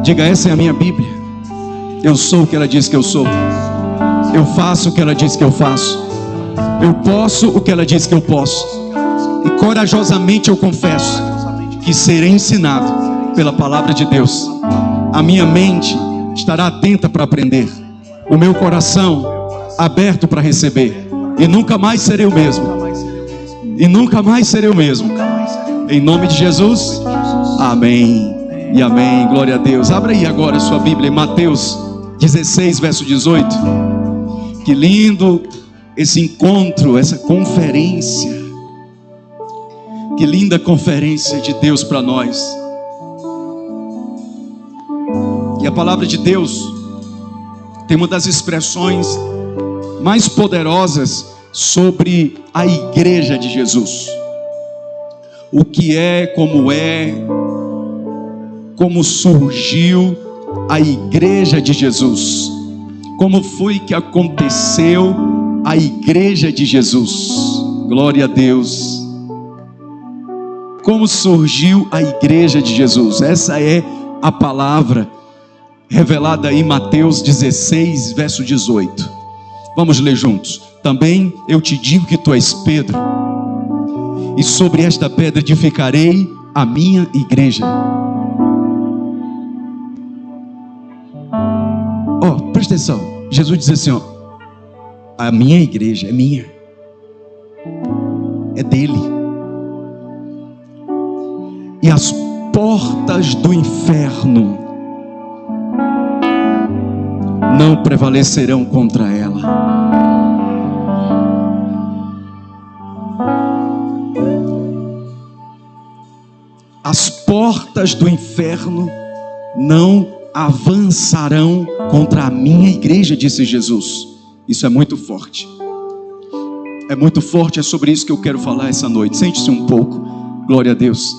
Diga: essa é a minha Bíblia. Eu sou o que ela diz que eu sou. Eu faço o que ela diz que eu faço. Eu posso o que ela diz que eu posso. E corajosamente eu confesso que serei ensinado pela palavra de Deus. A minha mente estará atenta para aprender, o meu coração aberto para receber, e nunca mais serei o mesmo. E nunca mais serei o mesmo. Em nome de Jesus, amém e amém. Glória a Deus. Abra aí agora a sua Bíblia em Mateus 16, verso 18. Que lindo esse encontro, essa conferência. Que linda conferência de Deus para nós. E a palavra de Deus tem uma das expressões mais poderosas sobre a igreja de Jesus. O que é, como surgiu a igreja de Jesus. Como foi que aconteceu a igreja de Jesus. Glória a Deus. Como surgiu a igreja de Jesus. Essa é a palavra revelada em Mateus 16, verso 18. Vamos ler juntos. Também eu te digo que tu és Pedro, e sobre esta pedra edificarei a minha igreja. Presta atenção. Jesus diz assim, a minha igreja é minha, é dele. E as portas do inferno não prevalecerão contra ela. As portas do inferno não avançarão contra a minha igreja, disse Jesus. Isso é muito forte. É muito forte, é sobre isso que eu quero falar essa noite. Sente-se um pouco. Glória a Deus.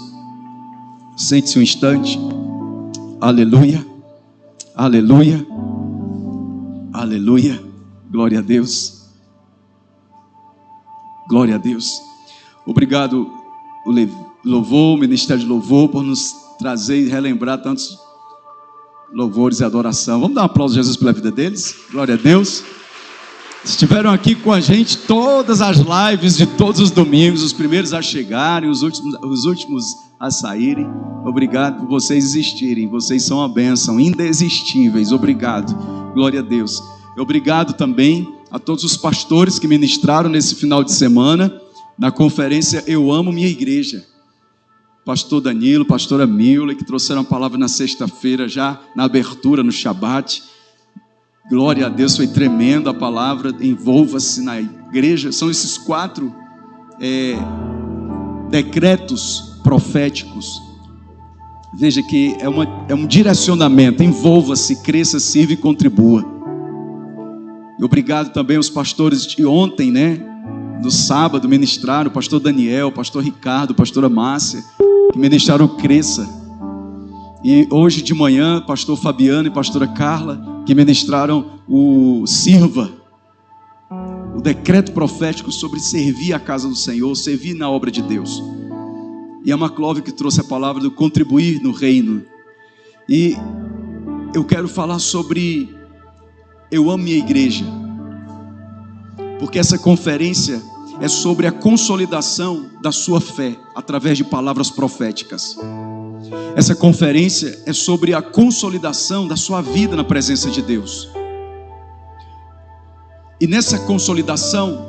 Sente-se um instante. Aleluia. Aleluia. Aleluia. Glória a Deus. Glória a Deus. Obrigado, o louvor, o Ministério de Louvor, por nos trazer e relembrar tantos louvores e adoração. Vamos dar um aplauso a Jesus pela vida deles. Glória a Deus. Estiveram aqui com a gente todas as lives de todos os domingos, os primeiros a chegarem, os últimos a saírem. Obrigado por vocês existirem. Vocês são uma bênção, indesistíveis. Obrigado. Glória a Deus. Obrigado também a todos os pastores que ministraram nesse final de semana na conferência Eu Amo Minha Igreja. Pastor Danilo, pastora Mila, que trouxeram a palavra na sexta-feira, já na abertura, no Shabat. Glória a Deus, foi tremenda a palavra. Envolva-se na igreja. São esses 4 decretos proféticos. Veja que é um direcionamento. Envolva-se, cresça, sirva e contribua. E obrigado também aos pastores de ontem, no sábado ministraram, o pastor Daniel, o pastor Ricardo, a pastora Márcia, que ministraram o Cresça. E hoje de manhã, pastor Fabiano e pastora Carla, que ministraram o Sirva, o decreto profético sobre servir a casa do Senhor, servir na obra de Deus. E a Maclove que trouxe a palavra do contribuir no reino. E eu quero falar sobre Eu Amo Minha Igreja, porque essa conferência é sobre a consolidação da sua fé através de palavras proféticas. Essa conferência é sobre a consolidação da sua vida na presença de Deus. E nessa consolidação,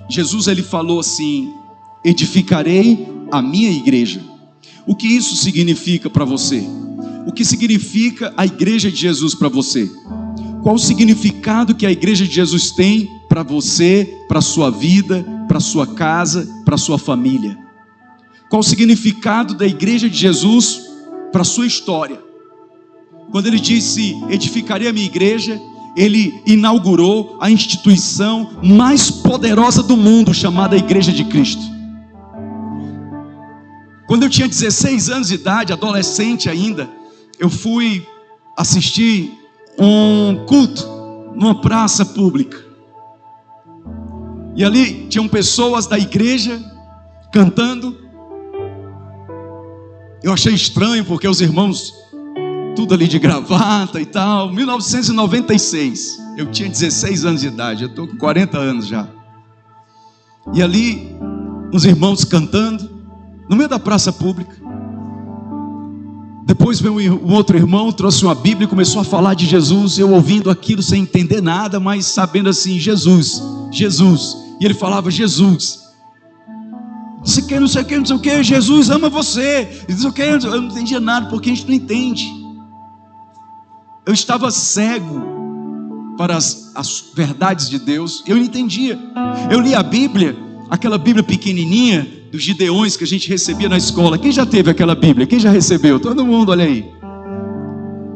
Jesus ele falou assim: edificarei a minha igreja. O que isso significa para você? O que significa a igreja de Jesus para você? Qual o significado que a igreja de Jesus tem para você, para a sua vida, para a sua casa, para a sua família? Qual o significado da igreja de Jesus para a sua história? Quando ele disse edificarei a minha igreja, ele inaugurou a instituição mais poderosa do mundo, chamada Igreja de Cristo. Quando eu tinha 16 anos de idade, adolescente ainda, eu fui assistir um culto numa praça pública. E ali tinham pessoas da igreja cantando. Eu achei estranho porque os irmãos tudo ali de gravata e tal. 1996, eu tinha 16 anos de idade, eu estou com 40 anos já. E ali, uns irmãos cantando, no meio da praça pública. Depois veio um outro irmão, trouxe uma Bíblia e começou a falar de Jesus. Eu ouvindo aquilo sem entender nada, mas sabendo assim, Jesus, Jesus. E ele falava, Jesus. Isso aqui, não sei o que, não sei o que, Jesus ama você. Eu não entendia nada, porque a gente não entende. Eu estava cego para as verdades de Deus, eu não entendia. Eu li a Bíblia, aquela Bíblia pequenininha, dos Gideões que a gente recebia na escola. Quem já teve aquela Bíblia? Quem já recebeu? Todo mundo, olha aí.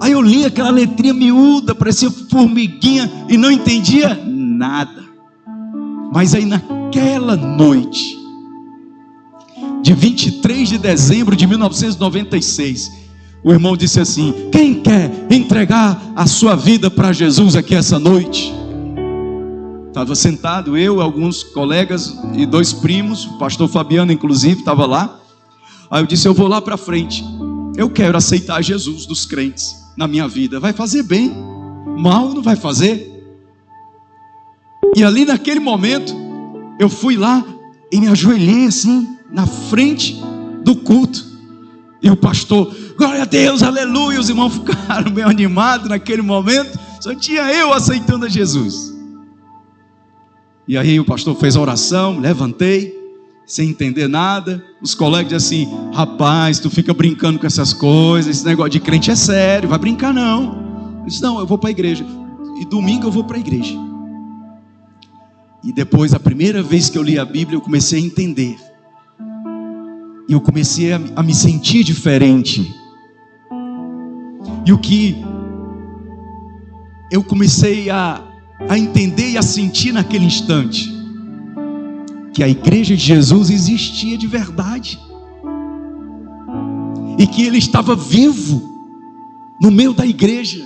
Aí eu li aquela letrinha miúda, parecia formiguinha, e não entendia nada. Mas aí naquela noite, de 23 de dezembro de 1996, o irmão disse assim: quem quer entregar a sua vida para Jesus aqui essa noite? Estava sentado eu, alguns colegas e 2 primos, o pastor Fabiano inclusive estava lá. Aí eu disse, eu vou lá para frente, eu quero aceitar Jesus dos crentes na minha vida. Vai fazer bem, mal não vai fazer. E ali naquele momento, eu fui lá e me ajoelhei assim, na frente do culto. E o pastor, glória a Deus, aleluia. Os irmãos ficaram bem animados naquele momento. Só tinha eu aceitando a Jesus. E aí o pastor fez a oração, levantei, sem entender nada. Os colegas disseram assim, rapaz, tu fica brincando com essas coisas, esse negócio de crente é sério, vai brincar não. Eu disse, não, eu vou para a igreja, e domingo eu vou para a igreja. E depois, a primeira vez que eu li a Bíblia, eu comecei a entender. E eu comecei a me sentir diferente. E o que eu comecei a entender e a sentir naquele instante, que a igreja de Jesus existia de verdade, e que Ele estava vivo no meio da igreja,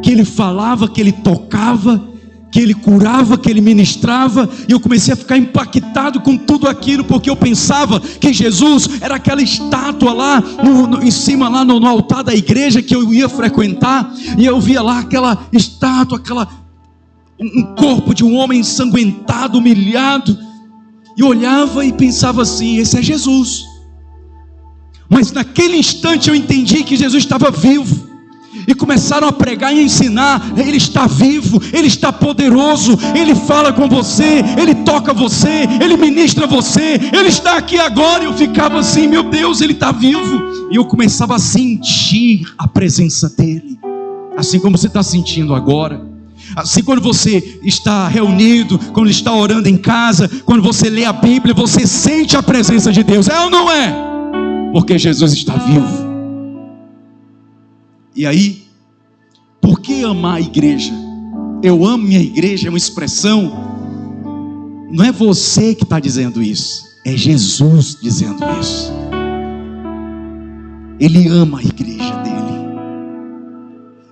que Ele falava, que Ele tocava, que Ele curava, que Ele ministrava. E eu comecei a ficar impactado com tudo aquilo, porque eu pensava que Jesus era aquela estátua lá em cima, lá no altar da igreja que eu ia frequentar, e eu via lá aquela estátua, um corpo de um homem ensanguentado, humilhado, e olhava e pensava assim, esse é Jesus. Mas naquele instante eu entendi que Jesus estava vivo, e começaram a pregar e ensinar, Ele está vivo, Ele está poderoso, Ele fala com você, Ele toca você, Ele ministra você, Ele está aqui agora. E eu ficava assim, meu Deus, Ele está vivo. E eu começava a sentir a presença dEle, assim como você está sentindo agora. Assim, quando você está reunido, quando está orando em casa, quando você lê a Bíblia, você sente a presença de Deus, é ou não é? Porque Jesus está vivo. E aí, por que amar a igreja? Eu amo minha igreja, é uma expressão, não é você que está dizendo isso, é Jesus dizendo isso. Ele ama a igreja dele.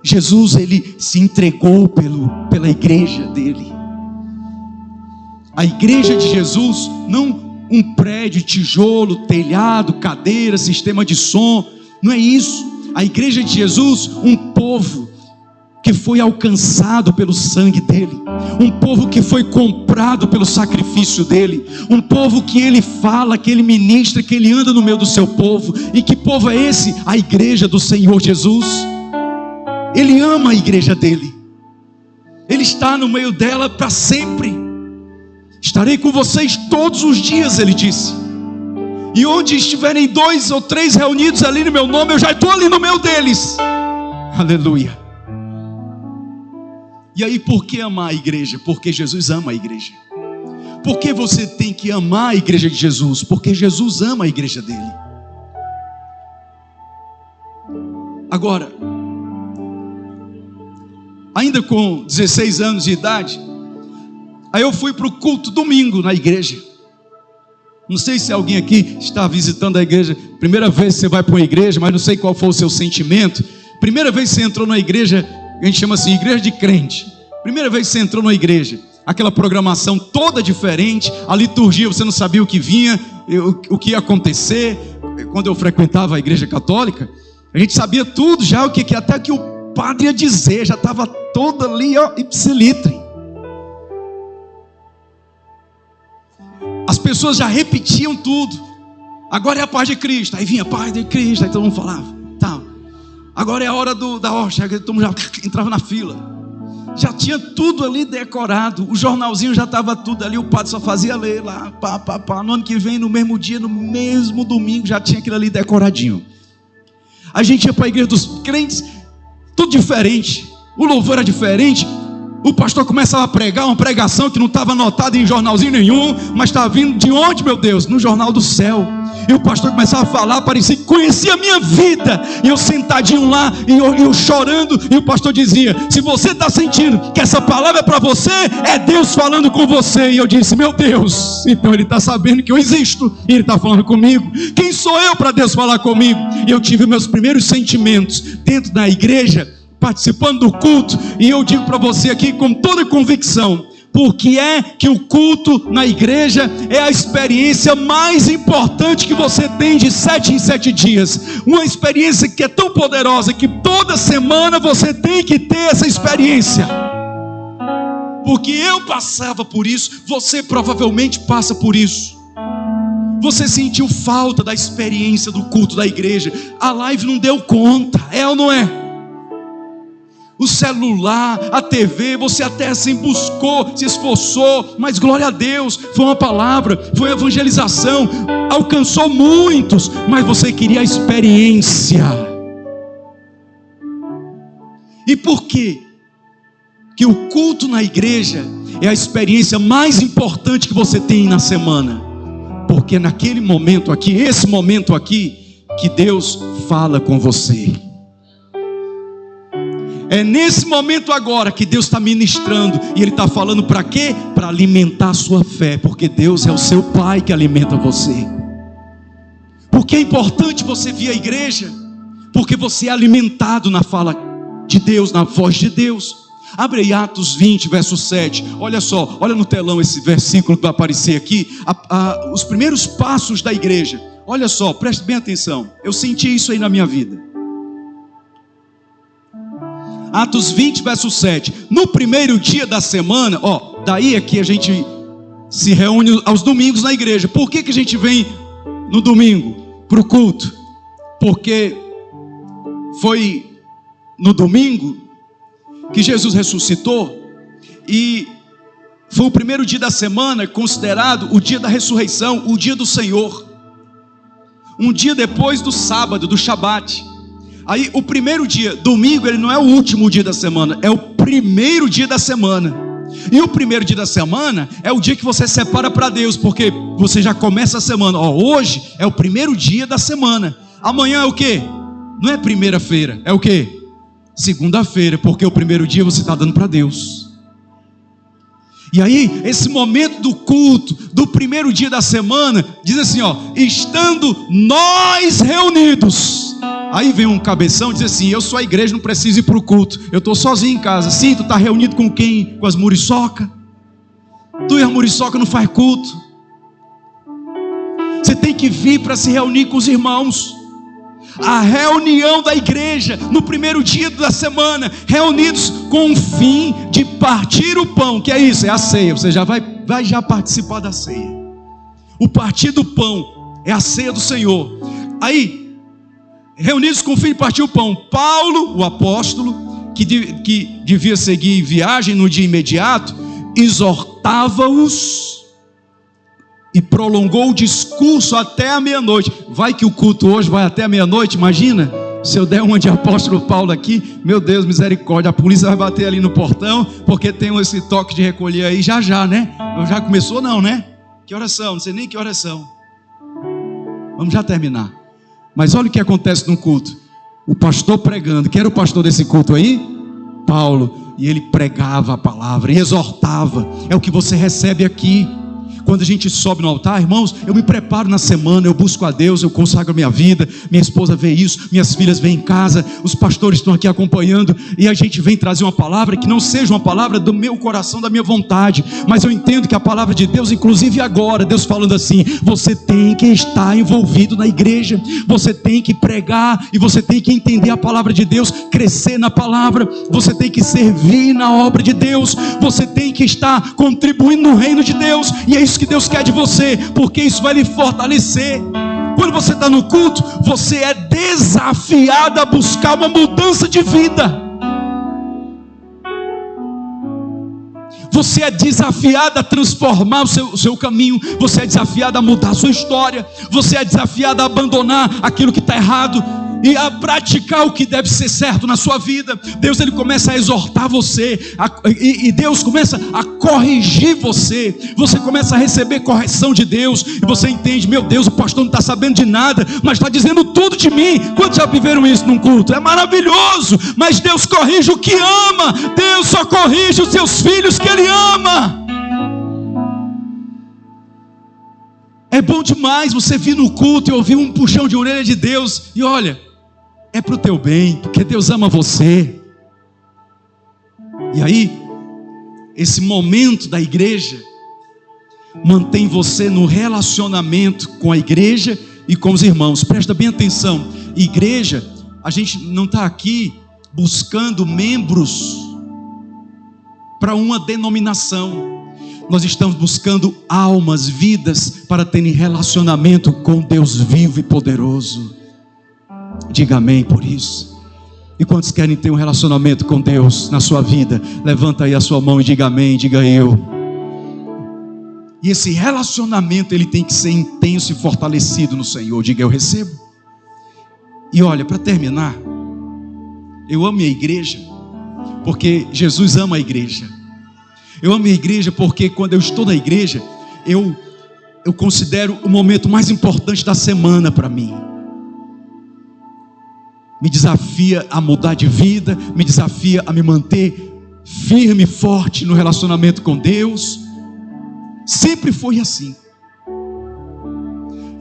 Jesus, Ele se entregou pela igreja dele. A igreja de Jesus, não um prédio, tijolo, telhado, cadeira, sistema de som, não é isso. A igreja de Jesus, um povo que foi alcançado pelo sangue dele, um povo que foi comprado pelo sacrifício dele, um povo que ele fala, que ele ministra, que ele anda no meio do seu povo. E que povo é esse? A igreja do Senhor Jesus. Ele ama a igreja dele, Ele está no meio dela para sempre. Estarei com vocês todos os dias, Ele disse, e onde estiverem 2 ou 3 reunidos ali no meu nome, eu já estou ali no meio deles. Aleluia. E aí, por que amar a igreja? Porque Jesus ama a igreja. Por que você tem que amar a igreja de Jesus? Porque Jesus ama a igreja dele. Agora, ainda com 16 anos de idade, aí eu fui para o culto domingo na igreja. Não sei se alguém aqui está visitando a igreja, primeira vez que você vai para uma igreja, mas não sei qual foi o seu sentimento. Primeira vez que você entrou na igreja, a gente chama assim, igreja de crente. Primeira vez que você entrou na igreja, aquela programação toda diferente, a liturgia você não sabia o que vinha, o que ia acontecer. Quando eu frequentava a igreja católica, A gente sabia tudo já, o que até que o padre ia dizer, já estava todo ali, ó, ipsilitre. As pessoas já repetiam tudo. Agora é a paz de Cristo. Aí vinha a paz de Cristo, aí todo mundo falava, tá. Agora é a hora da hóstia, aí todo mundo já entrava na fila. Já tinha tudo ali decorado, o jornalzinho já estava tudo ali, o padre só fazia ler lá, pá. No ano que vem, no mesmo dia, no mesmo domingo, já tinha aquilo ali decoradinho. A gente ia para a igreja dos crentes, tudo diferente, o louvor era diferente. O pastor começava a pregar uma pregação que não estava anotada em jornalzinho nenhum, mas estava vindo de onde, meu Deus? No jornal do céu. E o pastor começava a falar, parecia que conhecia a minha vida. E eu sentadinho lá, e eu chorando, e o pastor dizia: se você está sentindo que essa palavra é para você, é Deus falando com você. E eu disse: meu Deus, então ele está sabendo que eu existo, e ele está falando comigo. Quem sou eu para Deus falar comigo? E eu tive meus primeiros sentimentos dentro da igreja, participando do culto, e eu digo para você aqui com toda convicção, porque é que o culto na igreja é a experiência mais importante que você tem de 7 em 7 dias, uma experiência que é tão poderosa, que toda semana você tem que ter essa experiência, porque eu passava por isso, você provavelmente passa por isso. Você sentiu falta da experiência do culto da igreja, a live não deu conta, é ou não é? O celular, a TV, você até assim buscou, se esforçou, mas glória a Deus, foi uma palavra, foi evangelização, alcançou muitos, mas você queria a experiência. E por quê? Que o culto na igreja é a experiência mais importante que você tem na semana, porque naquele momento aqui, esse momento aqui, que Deus fala com você. É nesse momento agora que Deus está ministrando, e Ele está falando para quê? Para alimentar a sua fé, porque Deus é o seu Pai que alimenta você. Porque é importante você vir à igreja, porque você é alimentado na fala de Deus, na voz de Deus. Abre aí Atos 20, verso 7, olha só, olha no telão esse versículo que vai aparecer aqui, os primeiros passos da igreja. Olha só, preste bem atenção, eu senti isso aí na minha vida. Atos 20, verso 7. No primeiro dia da semana, daí é que a gente se reúne aos domingos na igreja. Por que a gente vem no domingo para o culto? Porque foi no domingo que Jesus ressuscitou, e foi o primeiro dia da semana considerado o dia da ressurreição, o dia do Senhor. Um dia depois do sábado, do Shabat. Aí o primeiro dia, domingo, ele não é o último dia da semana, é o primeiro dia da semana. E o primeiro dia da semana é o dia que você separa para Deus, porque você já começa a semana. Hoje é o primeiro dia da semana. Amanhã é o quê? Não é primeira-feira, é o quê? Segunda-feira, porque o primeiro dia você está dando para Deus. E aí, esse momento do culto, do primeiro dia da semana, diz assim, estando nós reunidos. Aí vem um cabeção e diz assim: eu sou a igreja, não preciso ir para o culto, eu estou sozinho em casa. Sim, tu está reunido com quem? Com as muriçoca. Tu e a muriçoca não faz culto. Você tem que vir para se reunir com os irmãos. A reunião da igreja no primeiro dia da semana, reunidos com o fim de partir o pão. Que é isso? É a ceia. Você já vai já participar da ceia. O partir do pão é a ceia do Senhor. Aí, reunidos com o fim de partir o pão, Paulo, o apóstolo, que devia seguir viagem no dia imediato, exortava-os e prolongou o discurso até a meia-noite. Vai que o culto hoje vai até a meia-noite, imagina, se eu der uma de apóstolo Paulo aqui, meu Deus, misericórdia, a polícia vai bater ali no portão, porque tem esse toque de recolher aí, já, né? Já começou não, né? Que horas são? Não sei nem que horas são. Vamos já terminar. Mas olha o que acontece no culto. O pastor pregando, quem era o pastor desse culto aí? Paulo. E ele pregava a palavra e exortava. É o que você recebe aqui. Quando a gente sobe no altar, irmãos, eu me preparo na semana, eu busco a Deus, eu consagro a minha vida, minha esposa vê isso, minhas filhas vêm em casa, os pastores estão aqui acompanhando, e a gente vem trazer uma palavra que não seja uma palavra do meu coração, da minha vontade, mas eu entendo que a palavra de Deus, inclusive agora, Deus falando assim: você tem que estar envolvido na igreja, você tem que pregar, e você tem que entender a palavra de Deus, crescer na palavra, você tem que servir na obra de Deus, você tem que estar contribuindo no reino de Deus, e é isso que Deus quer de você, porque isso vai lhe fortalecer. Quando você está no culto, você é desafiado a buscar uma mudança de vida. Você é desafiado a transformar o seu caminho. Você é desafiado a mudar a sua história. Você é desafiado a abandonar aquilo que está errado e a praticar o que deve ser certo na sua vida. Deus, ele começa a exortar você, e Deus começa a corrigir você. Você começa a receber correção de Deus, e você entende: meu Deus, o pastor não está sabendo de nada, mas está dizendo tudo de mim. Quantos já viveram isso num culto? É maravilhoso. Mas Deus corrige o que ama. Deus só corrige os seus filhos que Ele ama. É bom demais você vir no culto e ouvir um puxão de orelha de Deus, e olha, é para o teu bem, porque Deus ama você. E aí, esse momento da igreja mantém você no relacionamento com a igreja e com os irmãos. Presta bem atenção: igreja, a gente não está aqui buscando membros para uma denominação. Nós estamos buscando almas, vidas, para terem relacionamento com Deus vivo e poderoso. Diga amém por isso. E quantos querem ter um relacionamento com Deus na sua vida? Levanta aí a sua mão e diga amém, diga eu. E esse relacionamento, ele tem que ser intenso e fortalecido no Senhor. Diga eu recebo. E olha, para terminar, eu amo a igreja, porque Jesus ama a igreja. Eu amo a igreja porque quando eu estou na igreja, eu considero o momento mais importante da semana para mim. Me desafia a mudar de vida, me desafia a me manter firme e forte no relacionamento com Deus. Sempre foi assim.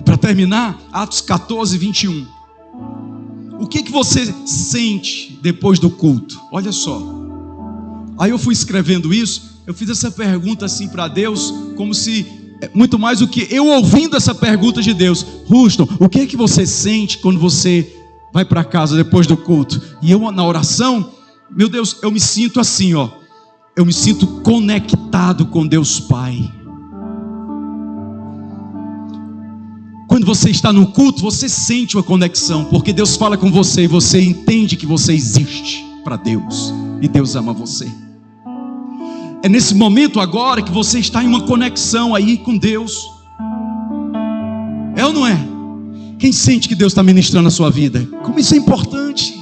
Para terminar, Atos 14, 21. O que você sente depois do culto? Olha só. Aí eu fui escrevendo isso, eu fiz essa pergunta assim para Deus, como se, muito mais do que eu ouvindo essa pergunta de Deus: Ruston, o que você sente quando você vai para casa depois do culto? E eu, na oração, meu Deus, eu me sinto assim, ó, eu me sinto conectado com Deus Pai. Quando você está no culto, você sente uma conexão, porque Deus fala com você e você entende que você existe para Deus, e Deus ama você. É nesse momento agora que você está em uma conexão aí com Deus. É ou não é? Quem sente que Deus está ministrando a sua vida? Como isso é importante.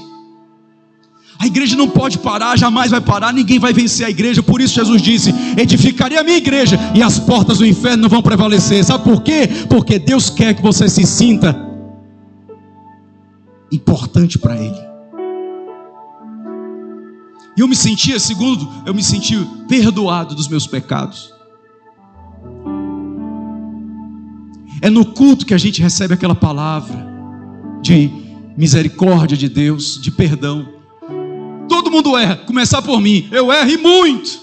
A igreja não pode parar, jamais vai parar, ninguém vai vencer a igreja. Por isso Jesus disse: edificarei a minha igreja e as portas do inferno não vão prevalecer. Sabe por quê? Porque Deus quer que você se sinta importante para Ele. E eu me sentia, segundo, eu me senti perdoado dos meus pecados. É no culto que a gente recebe aquela palavra de misericórdia de Deus, de perdão. Todo mundo erra, começar por mim, eu erro e muito.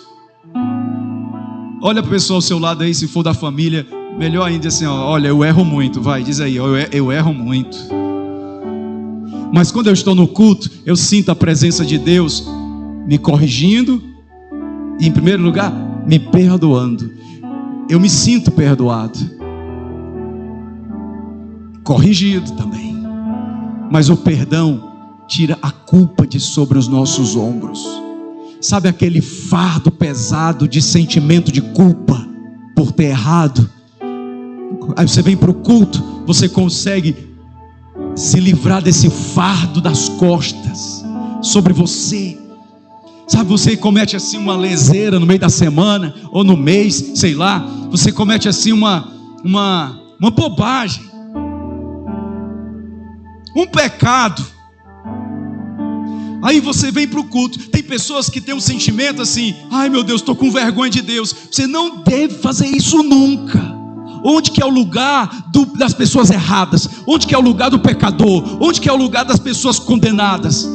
Olha para o pessoal ao seu lado aí, se for da família, melhor ainda assim, ó, olha, eu erro muito, vai, diz aí, eu erro muito. Mas quando eu estou no culto, eu sinto a presença de Deus me corrigindo e, em primeiro lugar, me perdoando. Eu me sinto perdoado, corrigido também. Mas o perdão tira a culpa de sobre os nossos ombros. Sabe aquele fardo pesado de sentimento de culpa por ter errado? Aí você vem para o culto, você consegue se livrar desse fardo das costas sobre você. Sabe, você comete assim uma leseira no meio da semana ou no mês, sei lá, você comete assim uma bobagem, um pecado. Aí você vem para o culto. Tem pessoas que têm um sentimento assim: ai meu Deus, estou com vergonha de Deus. Você não deve fazer isso nunca. onde que é o lugar das pessoas erradas? Onde que é o lugar do pecador? Onde que é o lugar das pessoas condenadas?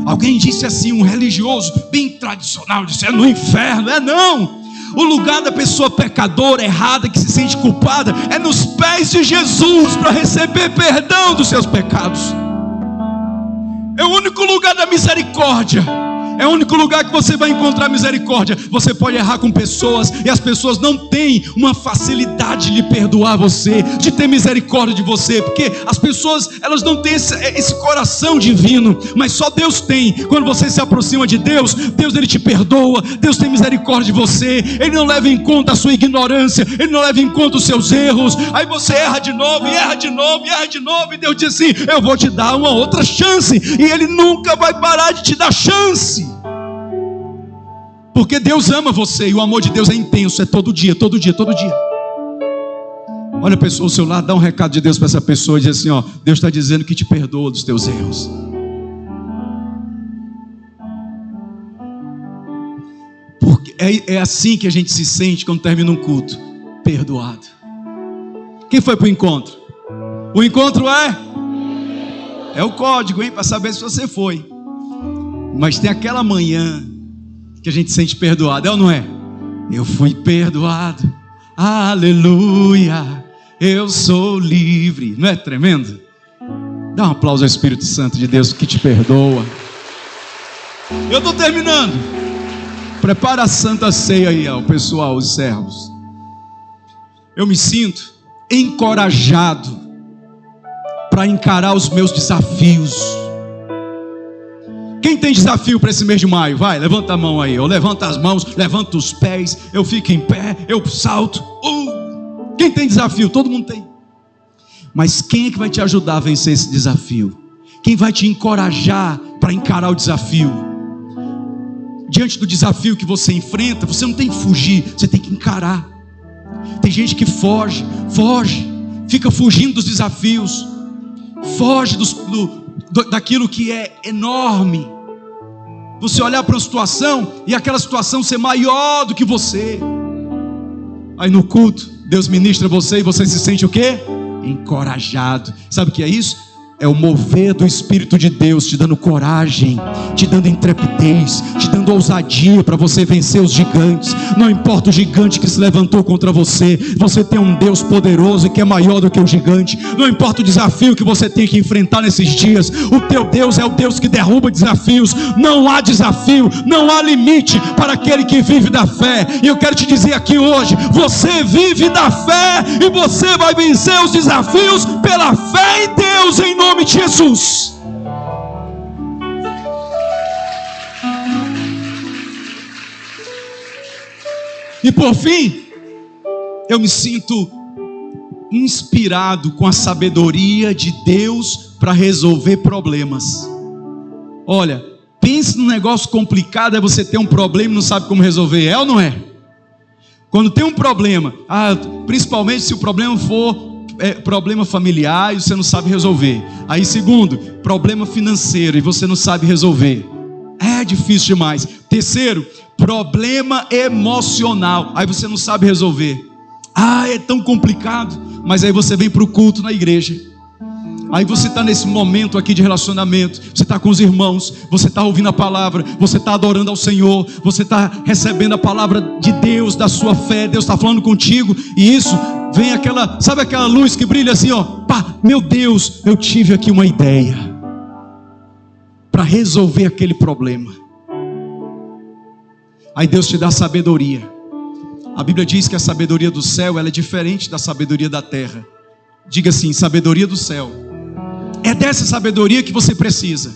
Alguém disse assim, um religioso bem tradicional, disse, é no inferno. É não. O lugar da pessoa pecadora, errada, que se sente culpada, é nos pés de Jesus, para receber perdão dos seus pecados. É o único lugar da misericórdia. É o único lugar que você vai encontrar misericórdia. Você pode errar com pessoas, e as pessoas não têm uma facilidade de lhe perdoar você, de ter misericórdia de você, porque as pessoas, elas não têm esse coração divino, mas só Deus tem. Quando você se aproxima de Deus, Deus ele te perdoa, Deus tem misericórdia de você, Ele não leva em conta a sua ignorância, Ele não leva em conta os seus erros. Aí você erra de novo, e erra de novo, e erra de novo, e Deus diz assim, eu vou te dar uma outra chance, e Ele nunca vai parar de te dar chance. Porque Deus ama você, e o amor de Deus é intenso, é todo dia, todo dia, todo dia. Olha a pessoa ao seu lado, dá um recado de Deus para essa pessoa e diz assim, ó, Deus está dizendo que te perdoa dos teus erros. Porque é assim que a gente se sente quando termina um culto, perdoado. Quem foi para o encontro? O encontro é o código, hein, para saber se você foi. Mas tem aquela manhã que a gente sente perdoado, é ou não é? Eu fui perdoado, aleluia, eu sou livre. Não é tremendo? Dá um aplauso ao Espírito Santo de Deus que te perdoa. Eu estou terminando. Prepara a Santa Ceia aí, ó, o pessoal, os servos. Eu me sinto encorajado para encarar os meus desafios. Quem tem desafio para esse mês de maio? Vai, levanta a mão aí. Eu levanto as mãos, levanto os pés, eu fico em pé, eu salto. Quem tem desafio? Todo mundo tem. Mas quem é que vai te ajudar a vencer esse desafio? Quem vai te encorajar para encarar o desafio? Diante do desafio que você enfrenta, você não tem que fugir, você tem que encarar. Tem gente que foge, fica fugindo dos desafios, foge daquilo que é enorme. Você olhar para uma situação e aquela situação ser maior do que você. Aí no culto, Deus ministra você e você se sente o quê? Encorajado. Sabe o que é isso? É o mover do Espírito de Deus te dando coragem, te dando intrepidez, te dando ousadia para você vencer os gigantes. Não importa o gigante que se levantou contra você, você tem um Deus poderoso e que é maior do que o gigante. Não importa o desafio que você tem que enfrentar nesses dias, o teu Deus é o Deus que derruba desafios. Não há desafio, não há limite para aquele que vive da fé. E eu quero te dizer aqui hoje, você vive da fé e você vai vencer os desafios pela fé em Deus, em nome de Jesus. E por fim, eu me sinto inspirado com a sabedoria de Deus para resolver problemas. Olha, pense num negócio complicado, é você ter um problema e não sabe como resolver, é ou não é? Quando tem um problema, principalmente se o problema for problema familiar e você não sabe resolver. Aí segundo, problema financeiro e você não sabe resolver. É difícil demais. Terceiro, problema emocional. Aí você não sabe resolver. É tão complicado. Mas aí você vem para o culto na igreja. Aí você está nesse momento aqui de relacionamento, você está com os irmãos, você está ouvindo a palavra, você está adorando ao Senhor, você está recebendo a palavra de Deus, da sua fé, Deus está falando contigo, e isso vem sabe aquela luz que brilha assim, ó, meu Deus, eu tive aqui uma ideia para resolver aquele problema. Aí Deus te dá sabedoria. A Bíblia diz que a sabedoria do céu, ela é diferente da sabedoria da terra. Diga assim, sabedoria do céu. É dessa sabedoria que você precisa.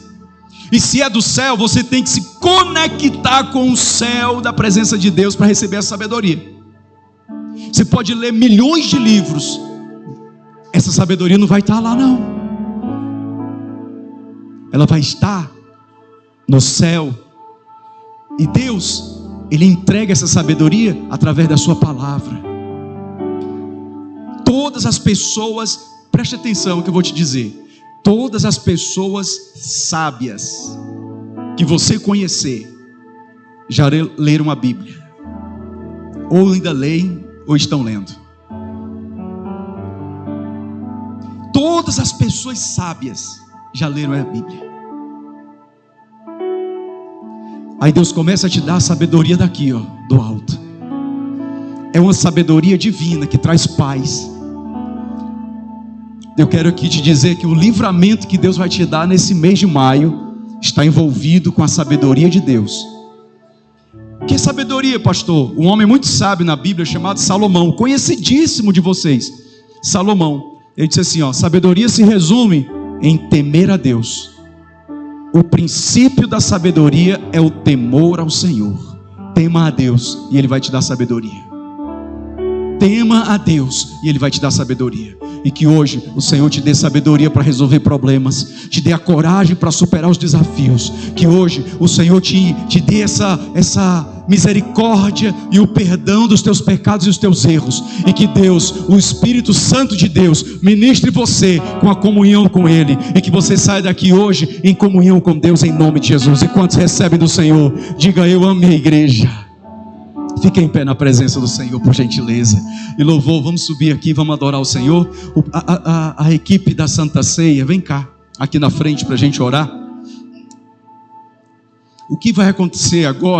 E se é do céu, você tem que se conectar com o céu da presença de Deus para receber essa sabedoria. Você pode ler milhões de livros, essa sabedoria não vai estar lá não. Ela vai estar no céu. E Deus, Ele entrega essa sabedoria através da sua palavra. Todas as pessoas, preste atenção no que eu vou te dizer. Todas as pessoas sábias que você conhecer já leram a Bíblia, ou ainda leem, ou estão lendo. todas as pessoas sábias já leram a Bíblia. Aí Deus começa a te dar a sabedoria daqui, ó, do alto. É uma sabedoria divina que traz paz. Eu quero aqui te dizer que o livramento que Deus vai te dar nesse mês de maio está envolvido com a sabedoria de Deus. Que sabedoria, pastor? Um homem muito sábio na Bíblia chamado Salomão, conhecidíssimo de vocês. Salomão, ele disse assim, ó: sabedoria se resume em temer a Deus. O princípio da sabedoria é o temor ao Senhor. Tema a Deus e Ele vai te dar sabedoria. Tema a Deus e Ele vai te dar sabedoria. E que hoje o Senhor te dê sabedoria para resolver problemas, te dê a coragem para superar os desafios. Que hoje o Senhor te dê essa misericórdia e o perdão dos teus pecados e os teus erros. E que Deus, o Espírito Santo de Deus, ministre você com a comunhão com Ele. E que você saia daqui hoje em comunhão com Deus, em nome de Jesus. E quantos recebem do Senhor, diga: eu amo a igreja. Fique em pé na presença do Senhor, por gentileza. E louvor, vamos subir aqui, vamos adorar o Senhor. A equipe da Santa Ceia, vem cá, aqui na frente para a gente orar. O que vai acontecer agora?